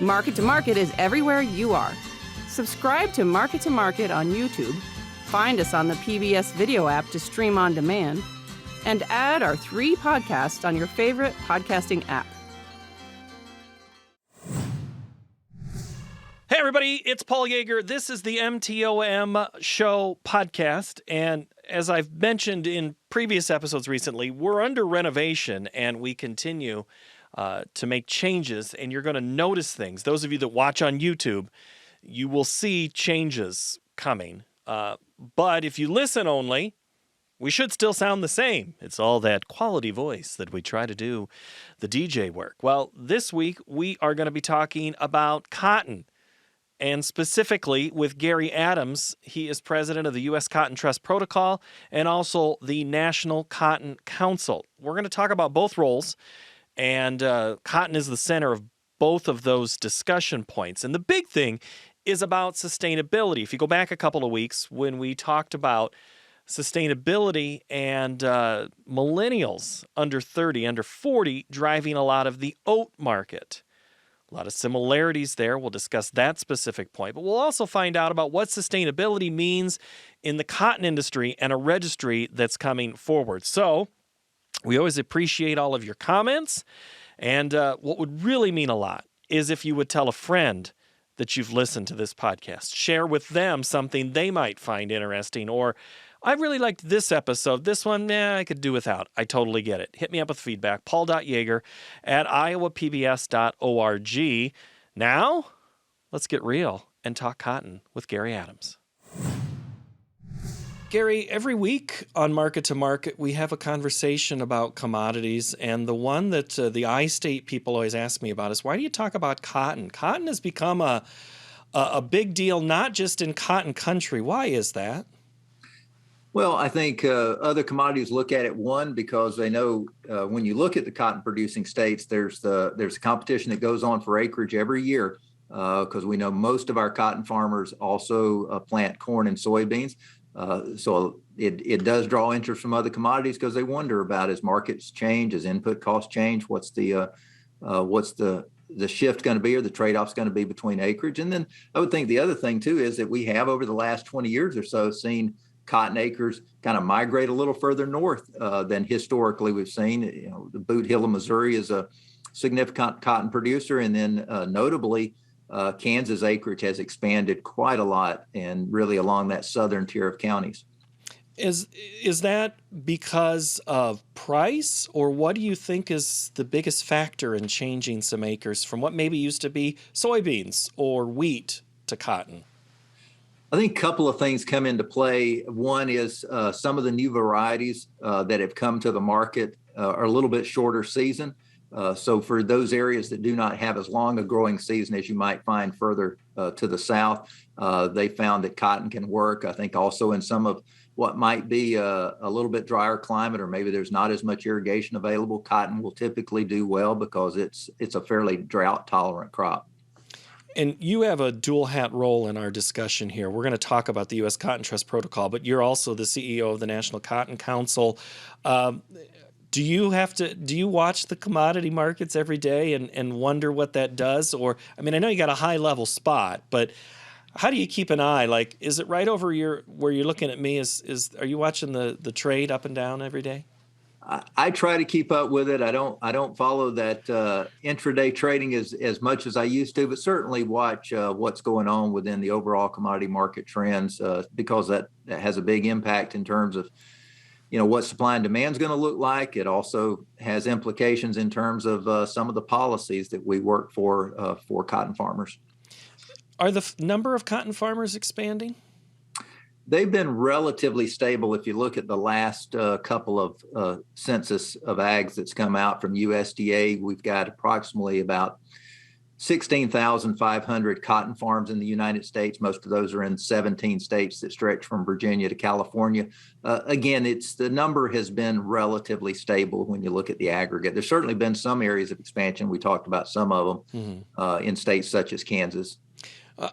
Market to Market is everywhere you are. Subscribe to Market on YouTube, find us on the PBS video app to stream on demand, and add our 3 podcasts on your favorite podcasting app. Hey, everybody, it's Paul Yeager. This is the MTOM Show podcast, and as I've mentioned in previous episodes recently, we're under renovation, and we continue to make changes, and you're going to notice things. Those of you that watch on YouTube, you will see changes coming. But if you listen only, we should still sound the same. It's all that quality voice that we try to do the DJ work. Well, this week we are going to be talking about cotton, and specifically with Gary Adams. He is president of the U.S. Cotton Trust Protocol and also the National Cotton Council. We're going to talk about both roles, and cotton is the center of both of those discussion points. And the big thing is about sustainability. If you go back a couple of weeks when we talked about sustainability and millennials under 30, under 40, driving a lot of the oat market. A lot of similarities there. We'll discuss that specific point, but we'll also find out about what sustainability means in the cotton industry and a registry that's coming forward. So we always appreciate all of your comments, and what would really mean a lot is if you would tell a friend that you've listened to this podcast. Share with them something they might find interesting, or I really liked this episode. This one, I could do without. I totally get it. Hit me up with feedback. paul.yeager@iowapbs.org. Now, let's get real and talk cotton with Gary Adams. Gary, every week on Market to Market, we have a conversation about commodities, and the one that the I-State people always ask me about is, why do you talk about cotton? Cotton has become a big deal, not just in cotton country. Why is that? Well, I think other commodities look at it, one, because they know when you look at the cotton producing states, there's a competition that goes on for acreage every year, because we know most of our cotton farmers also plant corn and soybeans. So it does draw interest from other commodities because they wonder about, as markets change, as input costs change, what's the shift going to be, or the trade-off's going to be between acreage. And then I would think the other thing too is that we have, over the last 20 years or so, seen cotton acres kind of migrate a little further north than historically we've seen. You know, the Boot Hill of Missouri is a significant cotton producer, and then notably, Kansas acreage has expanded quite a lot, and really along that southern tier of counties. Is that because of price, or what do you think is the biggest factor in changing some acres from what maybe used to be soybeans or wheat to cotton? I think a couple of things come into play. One is some of the new varieties that have come to the market are a little bit shorter season. So for those areas that do not have as long a growing season as you might find further to the south, they found that cotton can work. I think also in some of what might be a little bit drier climate, or maybe there's not as much irrigation available, cotton will typically do well because it's a fairly drought tolerant crop. And you have a dual hat role in our discussion here. We're going to talk about the U.S. Cotton Trust Protocol, but you're also the CEO of the National Cotton Council. Do you watch the commodity markets every day and wonder what that does? Or, I mean, I know you got a high level spot, but how do you keep an eye? Like, is it right over where you're looking at me? Are you watching the trade up and down every day? I try to keep up with it. I don't follow that intraday trading as much as I used to, but certainly watch what's going on within the overall commodity market trends, because that has a big impact in terms of, what supply and demand is going to look like. It also has implications in terms of some of the policies that we work for cotton farmers. Are the number of cotton farmers expanding? They've been relatively stable. If you look at the last couple of census of ags that's come out from USDA, we've got approximately about 16,500 cotton farms in the United States. Most of those are in 17 states that stretch from Virginia to California. Again, the number has been relatively stable when you look at the aggregate. There's certainly been some areas of expansion. We talked about some of them in states such as Kansas.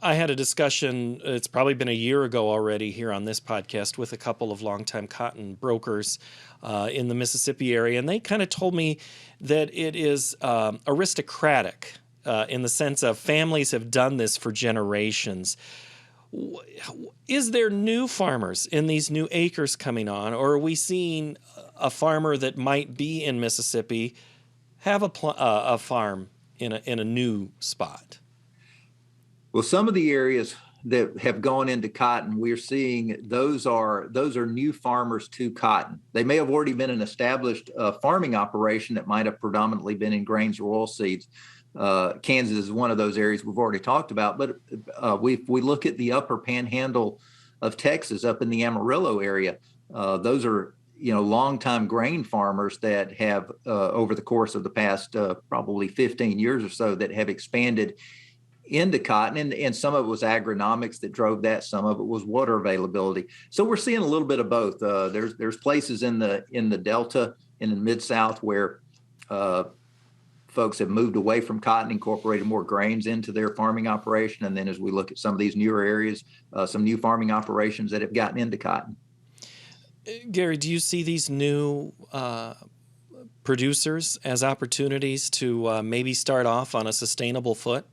I had a discussion, it's probably been a year ago already here on this podcast, with a couple of longtime cotton brokers in the Mississippi area, and they kind of told me that it is aristocratic in the sense of families have done this for generations. Is there new farmers in these new acres coming on, or are we seeing a farmer that might be in Mississippi have a farm in a new spot? Well, some of the areas that have gone into cotton, we're seeing those are new farmers to cotton. They may have already been an established farming operation that might have predominantly been in grains or oilseeds. Kansas is one of those areas we've already talked about, but we look at the upper panhandle of Texas, up in the Amarillo area. Those are longtime grain farmers that have over the course of the past probably 15 years or so that have expanded into cotton, and some of it was agronomics that drove that. Some of it was water availability. So we're seeing a little bit of both. There's places in the Delta, in the Mid-South, where folks have moved away from cotton, incorporated more grains into their farming operation. And then as we look at some of these newer areas, some new farming operations that have gotten into cotton. Gary, do you see these new producers as opportunities to maybe start off on a sustainable foot?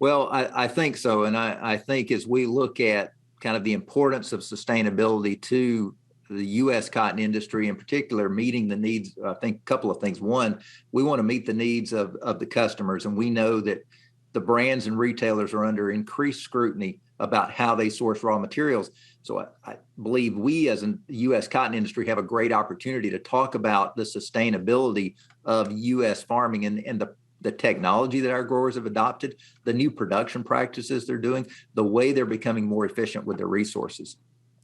Well, I think so. And I think as we look at kind of the importance of sustainability to the U.S. cotton industry in particular, meeting the needs, I think a couple of things. One, we want to meet the needs of the customers. And we know that the brands and retailers are under increased scrutiny about how they source raw materials. So I believe we as a U.S. cotton industry have a great opportunity to talk about the sustainability of U.S. farming and the technology that our growers have adopted, the new production practices they're doing, the way they're becoming more efficient with their resources.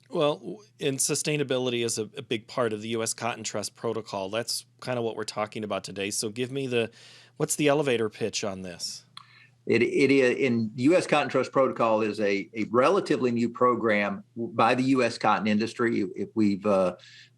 Well, and sustainability is a big part of the U.S. Cotton Trust Protocol. That's kind of what we're talking about today. So give me what's the elevator pitch on this? It in U.S. Cotton Trust Protocol is a relatively new program by the U.S. cotton industry. If we've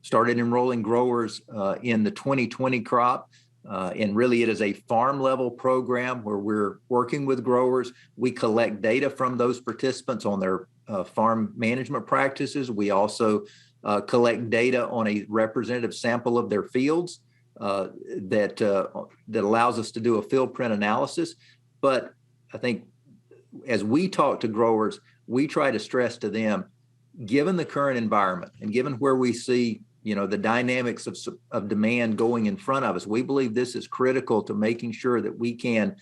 started enrolling growers in the 2020 crop, and really it is a farm level program where we're working with growers. We collect data from those participants on their farm management practices. We also collect data on a representative sample of their fields that allows us to do a field print analysis. But I think as we talk to growers, we try to stress to them, given the current environment and given where we see the dynamics of demand going in front of us, we believe this is critical to making sure that we can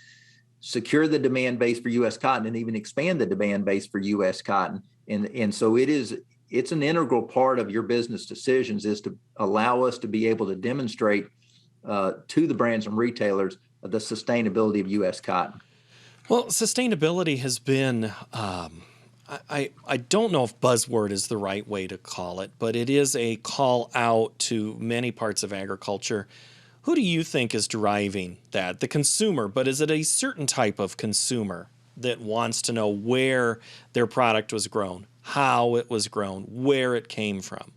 secure the demand base for U.S. cotton and even expand the demand base for U.S. cotton. And so it's an integral part of your business decisions is to allow us to be able to demonstrate to the brands and retailers the sustainability of U.S. cotton. Well, sustainability has been, I don't know if buzzword is the right way to call it, but it is a call out to many parts of agriculture. Who do you think is driving that? The consumer, but is it a certain type of consumer that wants to know where their product was grown, how it was grown, where it came from?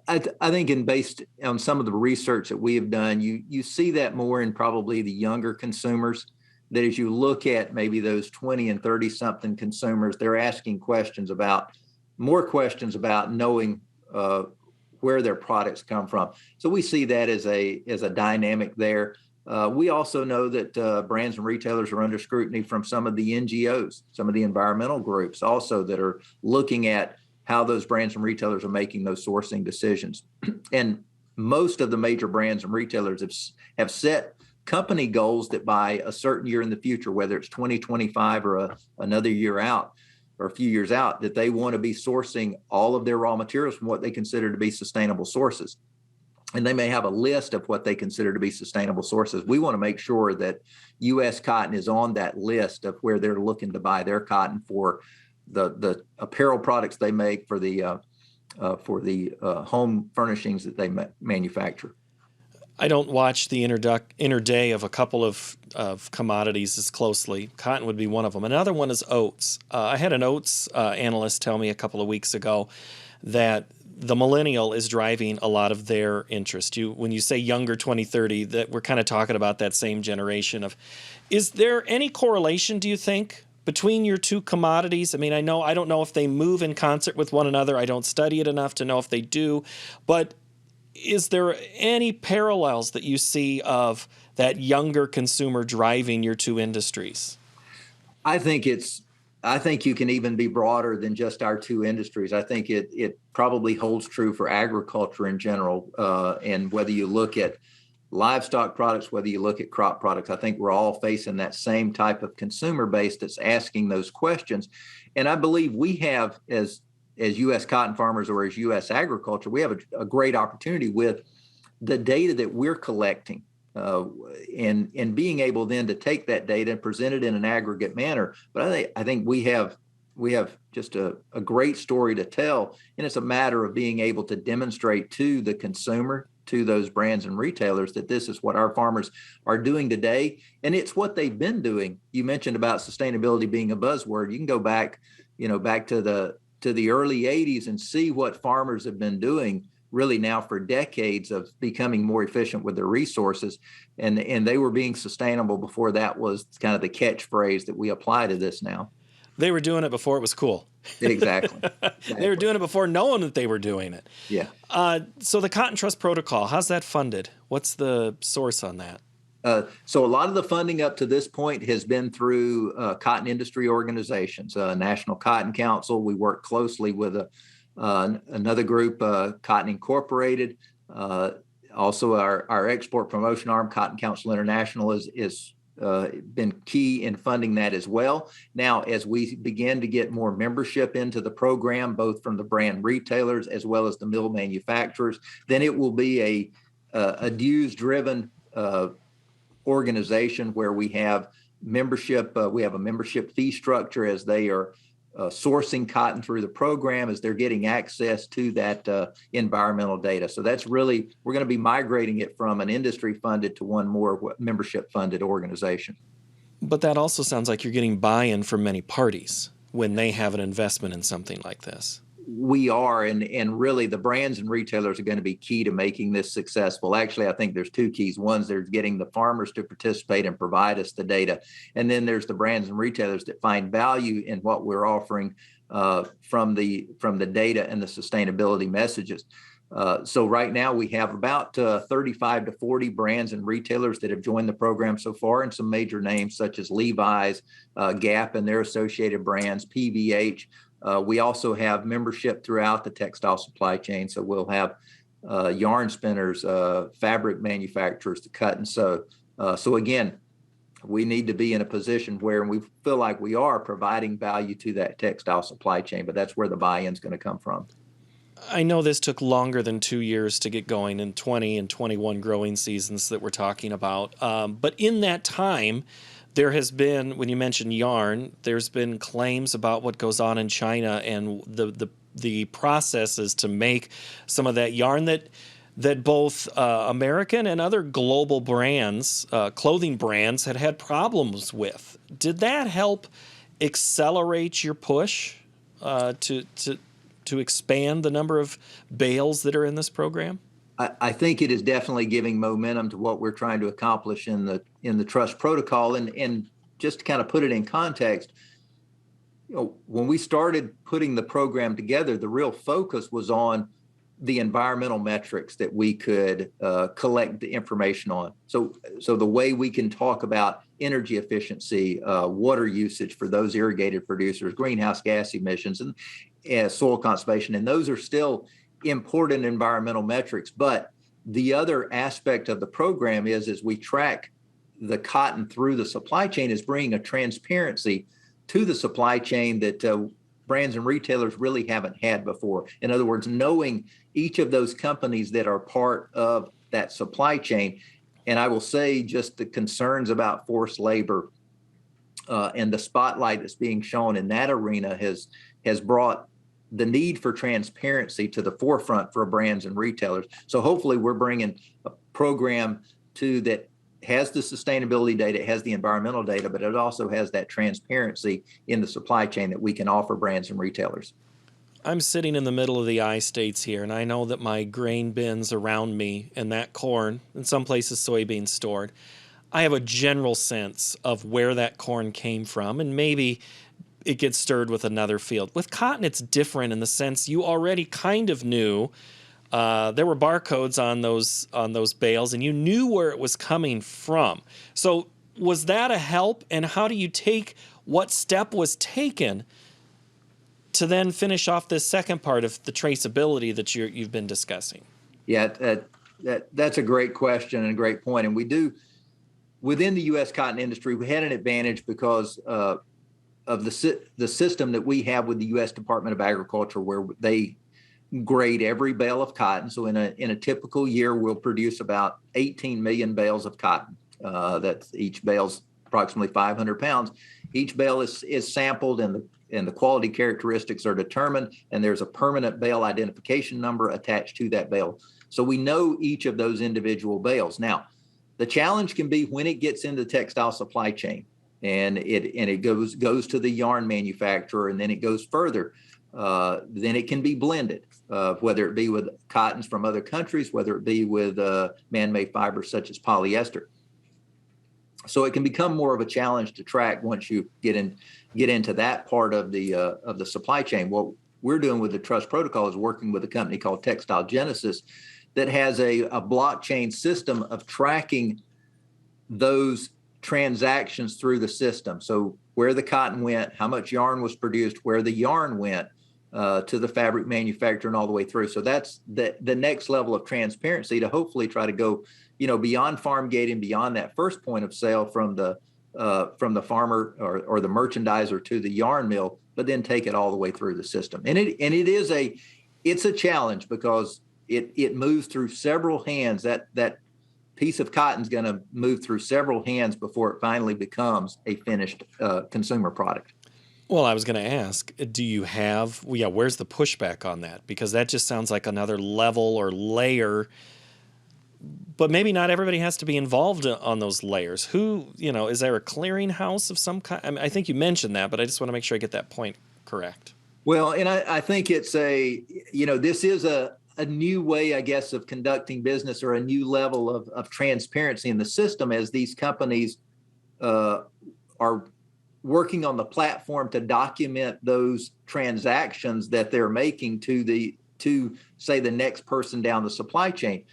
I think based on some of the research that we have done, you see that more in probably the younger consumers, that as you look at maybe those 20 and 30 something consumers, they're asking more questions about knowing where their products come from. So we see that as a dynamic there. We also know that brands and retailers are under scrutiny from some of the NGOs, some of the environmental groups also that are looking at how those brands and retailers are making those sourcing decisions. And most of the major brands and retailers have set company goals that by a certain year in the future, whether it's 2025 or another year out or a few years out, that they want to be sourcing all of their raw materials from what they consider to be sustainable sources. And they may have a list of what they consider to be sustainable sources. We want to make sure that U.S. cotton is on that list of where they're looking to buy their cotton for the apparel products they make, for the home furnishings that they manufacture. I don't watch the inner day of a couple of commodities as closely. Cotton would be one of them. Another one is oats. I had an oats analyst tell me a couple of weeks ago that the millennial is driving a lot of their interest. When you say younger 2030, that we're kind of talking about that same generation of. Is there any correlation, do you think, between your two commodities? I mean, I don't know if they move in concert with one another. I don't study it enough to know if they do, but Is there any parallels that you see of that younger consumer driving your two industries? I think you can even be broader than just our two industries. I think it probably holds true for agriculture in general. And whether you look at livestock products, whether you look at crop products, I think we're all facing that same type of consumer base that's asking those questions. And I believe we have, as U.S. cotton farmers or as U.S. agriculture, we have a great opportunity with the data that we're collecting. And being able then to take that data and present it in an aggregate manner. But I think we have just a great story to tell, and it's a matter of being able to demonstrate to the consumer, to those brands and retailers, that this is what our farmers are doing today, and it's what they've been doing. You mentioned about sustainability being a buzzword. You can go back to the early 80s and see what farmers have been doing really now for decades of becoming more efficient with their resources. And they were being sustainable before that was kind of the catchphrase that we apply to this now. They were doing it before it was cool. Exactly. They were doing it before knowing that they were doing it. Yeah. So the Cotton Trust Protocol, how's that funded? What's the source on that? So a lot of the funding up to this point has been through cotton industry organizations, National Cotton Council. We work closely with another group, Cotton Incorporated. Also, our export promotion arm, Cotton Council International, is been key in funding that as well. Now, as we begin to get more membership into the program, both from the brand retailers as well as the mill manufacturers, then it will be a dues-driven organization where we have membership. We have a membership fee structure as they are sourcing cotton through the program, as they're getting access to that environmental data. So that's really, we're going to be migrating it from an industry funded to one more membership funded organization. But that also sounds like you're getting buy-in from many parties when they have an investment in something like this. We are, and really the brands and retailers are going to be key to making this successful. Actually, I think there's two keys. One, there's getting the farmers to participate and provide us the data. And then there's the brands and retailers that find value in what we're offering from the data and the sustainability messages. So right now we have about 35 to 40 brands and retailers that have joined the program so far, and some major names such as Levi's, Gap and their associated brands, PVH. We also have membership throughout the textile supply chain. So we'll have yarn spinners, fabric manufacturers to cut and sew. So again, we need to be in a position where we feel like we are providing value to that textile supply chain, but that's where the buy-in is going to come from. I know this took longer than 2 years to get going in 20 and 21 growing seasons that we're talking about. But in that time, there has been, when you mentioned yarn, there's been claims about what goes on in China and the processes to make some of that yarn that both American and other global brands, clothing brands, had problems with. Did that help accelerate your push to expand the number of bales that are in this program? I think it is definitely giving momentum to what we're trying to accomplish in the trust protocol. And just to kind of put it in context, when we started putting the program together, the real focus was on the environmental metrics that we could collect the information on. So the way we can talk about energy efficiency, water usage for those irrigated producers, greenhouse gas emissions, and soil conservation, and those are still important environmental metrics. But the other aspect of the program is, as we track the cotton through the supply chain, is bringing a transparency to the supply chain that brands and retailers really haven't had before. In other words, knowing each of those companies that are part of that supply chain. And I will say, just the concerns about forced labor and the spotlight that's being shown in that arena has brought the need for transparency to the forefront for brands and retailers. So hopefully we're bringing a program that has the sustainability data, it has the environmental data, but it also has that transparency in the supply chain that we can offer brands and retailers. I'm sitting in the middle of the I-states here, and I know that my grain bins around me and that corn, in some places soybeans stored, I have a general sense of where that corn came from, and maybe it gets stirred with another field. With cotton, it's different in the sense you already kind of knew there were barcodes on those bales, and you knew where it was coming from. So was that a help? And how do you take what step was taken to then finish off this second part of the traceability that you've been discussing? Yeah, that's a great question and a great point. And we do, within the U.S. cotton industry, we had an advantage because of the system that we have with the U.S. Department of Agriculture, where they grade every bale of cotton. So in a typical year, we'll produce about 18 million bales of cotton. That's each bale's approximately 500 pounds. Each bale is sampled, and the quality characteristics are determined, and there's a permanent bale identification number attached to that bale. So we know each of those individual bales. Now, the challenge can be when it gets into the textile supply chain, and it goes to the yarn manufacturer, and then it goes further. Then it can be blended, whether it be with cottons from other countries, whether it be with man-made fibers such as polyester. So it can become more of a challenge to track once you get into that part of the supply chain. What we're doing with the Trust Protocol is working with a company called Textile Genesis that has a blockchain system of tracking those transactions through the system. So where the cotton went, how much yarn was produced, where the yarn went to the fabric manufacturer, and all the way through. So that's the next level of transparency to hopefully try to go, beyond farm gate and beyond that first point of sale from the farmer or the merchandiser to the yarn mill, but then take it all the way through the system. And it's a challenge because it moves through several hands. That piece of cotton is going to move through several hands before it finally becomes a finished consumer product. Well, I was going to ask, do you have, where's the pushback on that? Because that just sounds like another level or layer, but maybe not everybody has to be involved on those layers. Is there a clearinghouse of some kind? I mean, I think you mentioned that, but I just want to make sure I get that point correct. Well, and I think it's this is a new way, I guess, of conducting business, or a new level of transparency in the system, as these companies are working on the platform to document those transactions that they're making to say the next person down the supply chain.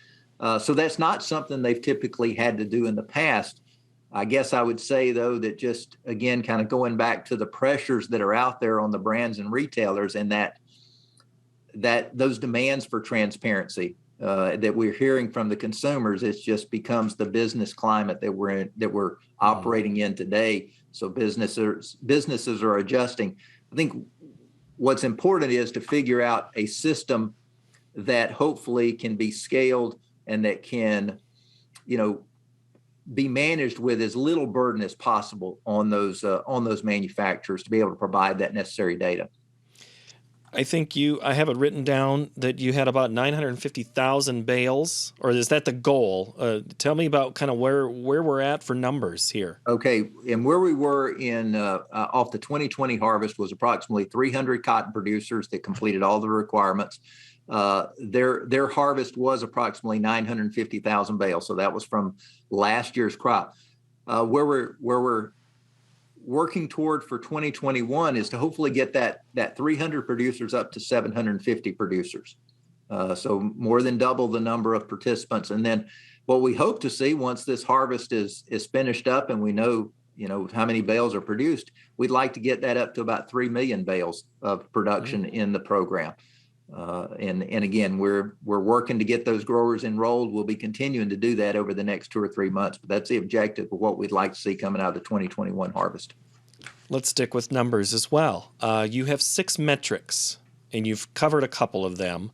So that's not something they've typically had to do in the past. I guess I would say, though, that just, again, kind of going back to the pressures that are out there on the brands and retailers, and that those demands for transparency that we're hearing from the consumers, it just becomes the business climate that we're operating in today. So businesses are adjusting. I think what's important is to figure out a system that hopefully can be scaled and that can, be managed with as little burden as possible on those manufacturers to be able to provide that necessary data. I think I have it written down that you had about 950,000 bales, or is that the goal? Tell me about kind of where we're at for numbers here. Okay, and where we were in off the 2020 harvest was approximately 300 cotton producers that completed all the requirements. Their harvest was approximately 950,000 bales, so that was from last year's crop. Where we're working toward for 2021 is to hopefully get that 300 producers up to 750 producers. So more than double the number of participants. And then what we hope to see once this harvest is finished up and we know how many bales are produced, we'd like to get that up to about 3 million bales of production in the program. And again, we're working to get those growers enrolled. We'll be continuing to do that over the next 2 or 3 months, but that's the objective of what we'd like to see coming out of the 2021 harvest. Let's stick with numbers as well. You have 6 metrics, and you've covered a couple of them.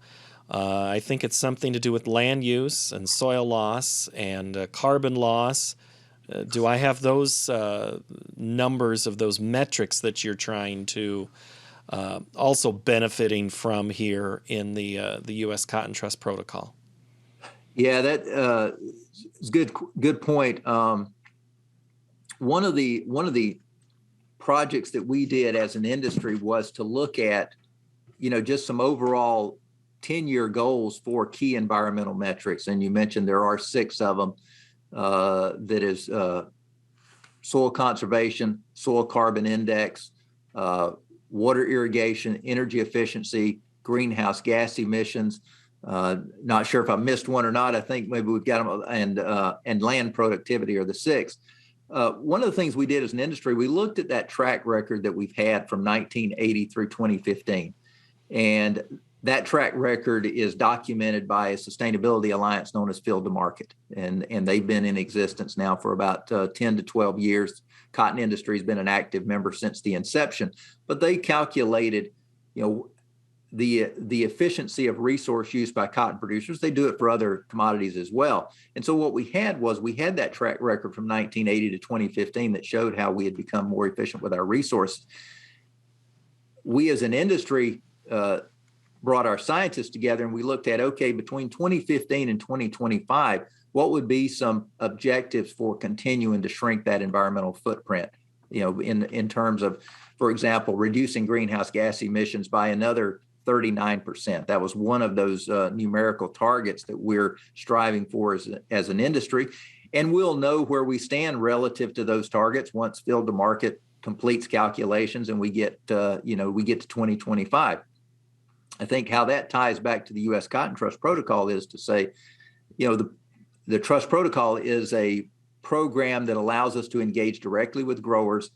I think it's something to do with land use and soil loss and carbon loss. Do I have those numbers of those metrics that you're trying to also benefiting from here in the U.S. Cotton Trust Protocol? Yeah, that is good point. One of the projects that we did as an industry was to look at, just some overall 10-year goals for key environmental metrics. And you mentioned there are 6 of them. That is soil conservation, soil carbon index, water irrigation, energy efficiency, greenhouse gas emissions, Not sure if I missed one or not. I think maybe we've got them, and land productivity are the sixth. One of the things we did as an industry, we looked at that track record that we've had from 1980 through 2015. And that track record is documented by a sustainability alliance known as Field to Market. And they've been in existence now for about 10 to 12 years. Cotton industry has been an active member since the inception. But they calculated, the efficiency of resource use by cotton producers. They do it for other commodities as well. And so what we had that track record from 1980 to 2015 that showed how we had become more efficient with our resources. We as an industry brought our scientists together and we looked at, okay, between 2015 and 2025, what would be some objectives for continuing to shrink that environmental footprint, in terms of, for example, reducing greenhouse gas emissions by another 39%. That was one of those numerical targets that we're striving for as an industry. And we'll know where we stand relative to those targets once Field to Market completes calculations and we get to 2025. I think how that ties back to the U.S. Cotton Trust Protocol is to say, the Trust Protocol is a program that allows us to engage directly with growers.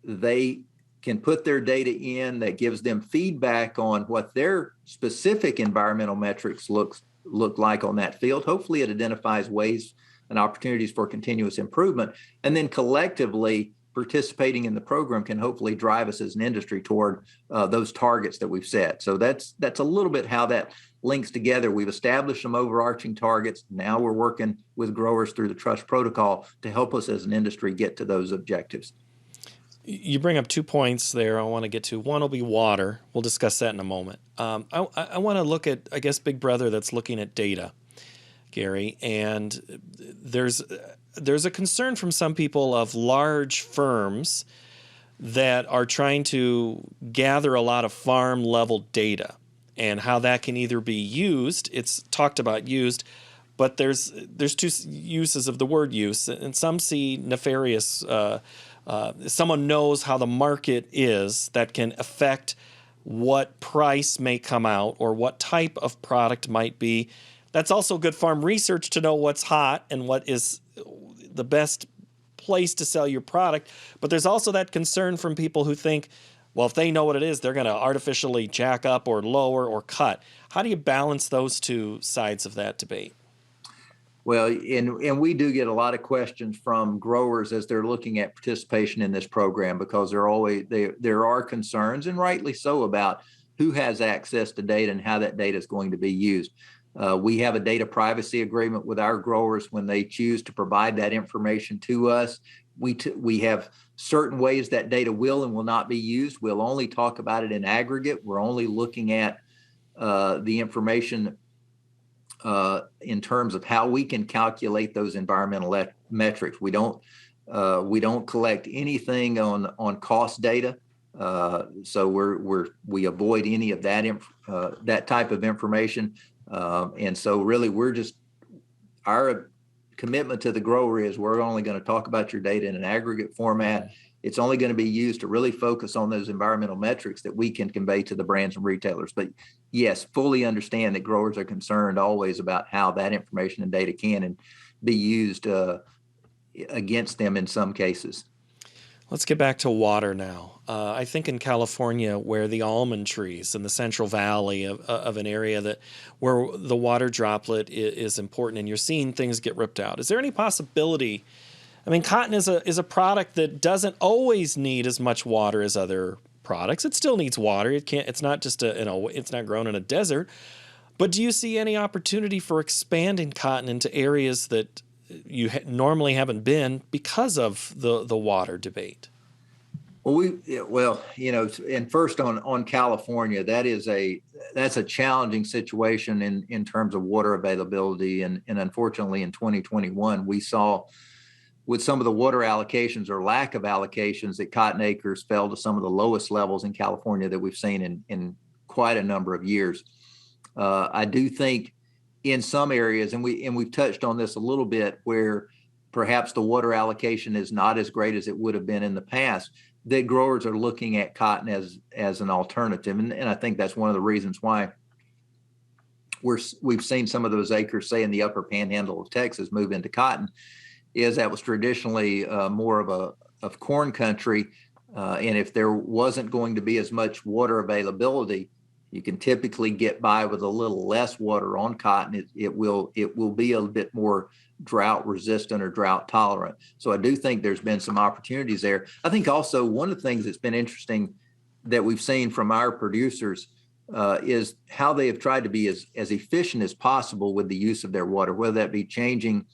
They can put their data in that gives them feedback on what their specific environmental metrics look like on that field. Hopefully it identifies ways and opportunities for continuous improvement. And then collectively participating in the program can hopefully drive us as an industry toward those targets that we've set. So that's a little bit how that links together. We've established some overarching targets. Now we're working with growers through the Trust Protocol to help us as an industry get to those objectives. You bring up 2 points there I want to get to. One will be water. We'll discuss that in a moment. I want to look at, I guess, Big Brother that's looking at data, Gary, and there's a concern from some people of large firms that are trying to gather a lot of farm-level data and how that can either be used, it's talked about used, but there's two uses of the word use, and some see nefarious someone knows how the market is that can affect what price may come out or what type of product might be. That's also good farm research to know what's hot and what is the best place to sell your product. But there's also that concern from people who think, well, if they know what it is, they're going to artificially jack up or lower or cut. How do you balance those two sides of that debate? Well, and we do get a lot of questions from growers as they're looking at participation in this program, because there are concerns, and rightly so, about who has access to data and how that data is going to be used. We have a data privacy agreement with our growers when they choose to provide that information to us. We have certain ways that data will and will not be used. We'll only talk about it in aggregate. We're only looking at the information in terms of how we can calculate those environmental metrics. We don't collect anything on cost data, so we avoid any of that type of information. And so really our commitment to the grower is we're only going to talk about your data in an aggregate format. It's only going to be used to really focus on those environmental metrics that we can convey to the brands and retailers. But yes, fully understand that growers are concerned always about how that information and data can be used against them in some cases. Let's get back to water now. I think in California, where the almond trees in the Central Valley of an area where the water droplet is important, and you're seeing things get ripped out. Is there any possibility? I mean, cotton is a product that doesn't always need as much water as other products. It still needs water. It's not just it's not grown in a desert. But do you see any opportunity for expanding cotton into areas that you normally haven't been because of the water debate? Well, and first on California, that's a challenging situation in terms of water availability, and unfortunately in 2021 we saw, with some of the water allocations or lack of allocations, that cotton acres fell to some of the lowest levels in California that we've seen in quite a number of years. I do think in some areas, and we've touched on this a little bit, where perhaps the water allocation is not as great as it would have been in the past, that growers are looking at cotton as an alternative. And I think that's one of the reasons why we've seen some of those acres, say in the upper panhandle of Texas, move into cotton, is that was traditionally more of corn country. And if there wasn't going to be as much water availability, you can typically get by with a little less water on cotton. It will be a bit more drought resistant or drought tolerant. So I do think there's been some opportunities there. I think also one of the things that's been interesting that we've seen from our producers is how they have tried to be as efficient as possible with the use of their water, whether that be changing,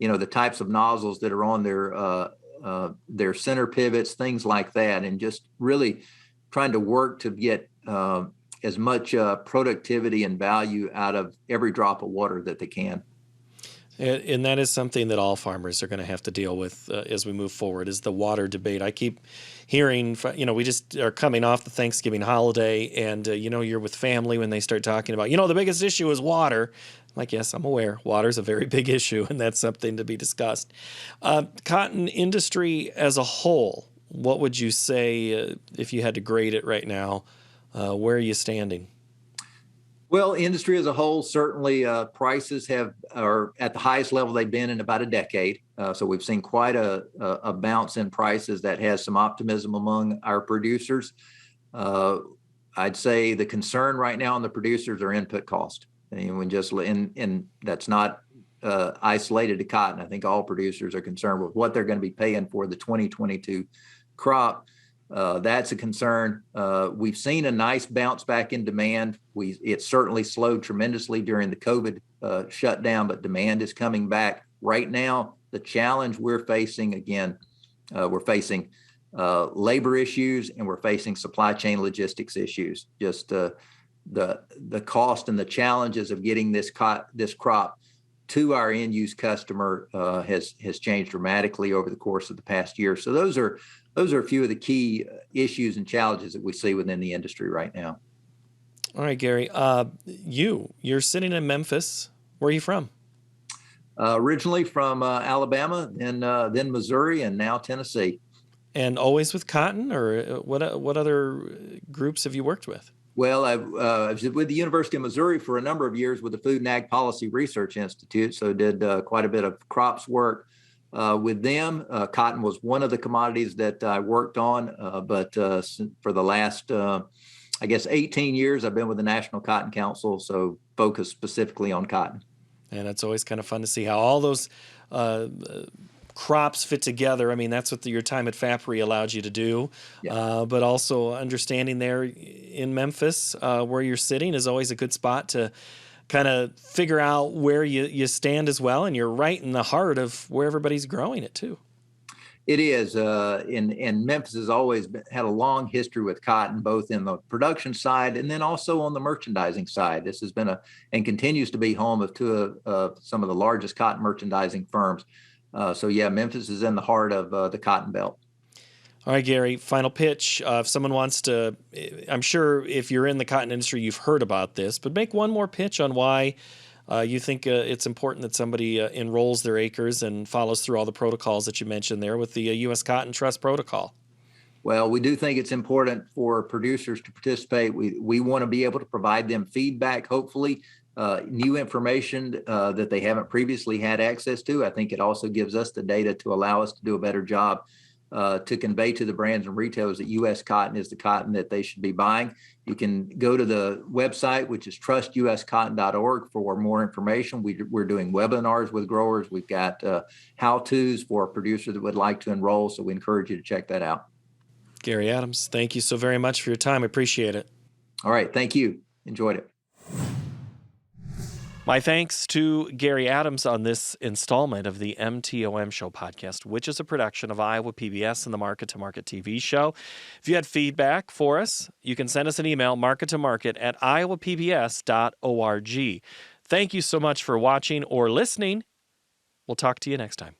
the types of nozzles that are on their center pivots, things like that, and just really trying to work to get as much productivity and value out of every drop of water that they can. And that is something that all farmers are going to have to deal with as we move forward, is the water debate. I keep hearing, we just are coming off the Thanksgiving holiday, and, you're with family when they start talking about, the biggest issue is water. I'm like, yes, I'm aware. Water is a very big issue, and that's something to be discussed. Cotton industry as a whole, what would you say if you had to grade it right now? Where are you standing? Well, industry as a whole, certainly prices are at the highest level they've been in about a decade. So we've seen quite a bounce in prices that has some optimism among our producers. I'd say the concern right now on the producers are input cost. And that's not isolated to cotton. I think all producers are concerned with what they're going to be paying for the 2022 crop. That's a concern. We've seen a nice bounce back in demand. It certainly slowed tremendously during the COVID shutdown, but demand is coming back. Right now, the challenge we're facing, again, we're facing labor issues, and we're facing supply chain logistics issues. Just the cost and the challenges of getting this crop to our end use customer has changed dramatically over the course of the past year. So those are a few of the key issues and challenges that we see within the industry right now. All right, Gary, you're sitting in Memphis. Where are you from? Originally from Alabama, and then Missouri, and now Tennessee. And always with cotton, or what other groups have you worked with? Well, I was with the University of Missouri for a number of years with the Food and Ag Policy Research Institute, so did quite a bit of crops work with them. Cotton was one of the commodities that I worked on, but for the last, 18 years, I've been with the National Cotton Council, so focused specifically on cotton. And it's always kind of fun to see how all those crops fit together. I mean, that's what your time at FAPRI allowed you to do. Yeah. But also understanding there in Memphis, where you're sitting, is always a good spot to kind of figure out where you stand as well. And you're right in the heart of where everybody's growing it too. It is. And Memphis has always had a long history with cotton, both in the production side and then also on the merchandising side. This has been and continues to be home of two of some of the largest cotton merchandising firms. Memphis is in the heart of the Cotton Belt. All right, Gary, final pitch. If someone wants to, I'm sure if you're in the cotton industry, you've heard about this, but make one more pitch on why you think it's important that somebody enrolls their acres and follows through all the protocols that you mentioned there with the U.S. Cotton Trust Protocol. Well, we do think it's important for producers to participate. We want to be able to provide them feedback, hopefully, new information that they haven't previously had access to. I think it also gives us the data to allow us to do a better job to convey to the brands and retailers that U.S. cotton is the cotton that they should be buying. You can go to the website, which is trustuscotton.org, for more information. We're doing webinars with growers. We've got how-tos for a producer that would like to enroll, so we encourage you to check that out. Gary Adams, thank you so very much for your time. I appreciate it. All right. Thank you. Enjoyed it. My thanks to Gary Adams on this installment of the MTOM Show podcast, which is a production of Iowa PBS and the Market to Market TV show. If you had feedback for us, you can send us an email, markettomarket@iowapbs.org. Thank you so much for watching or listening. We'll talk to you next time.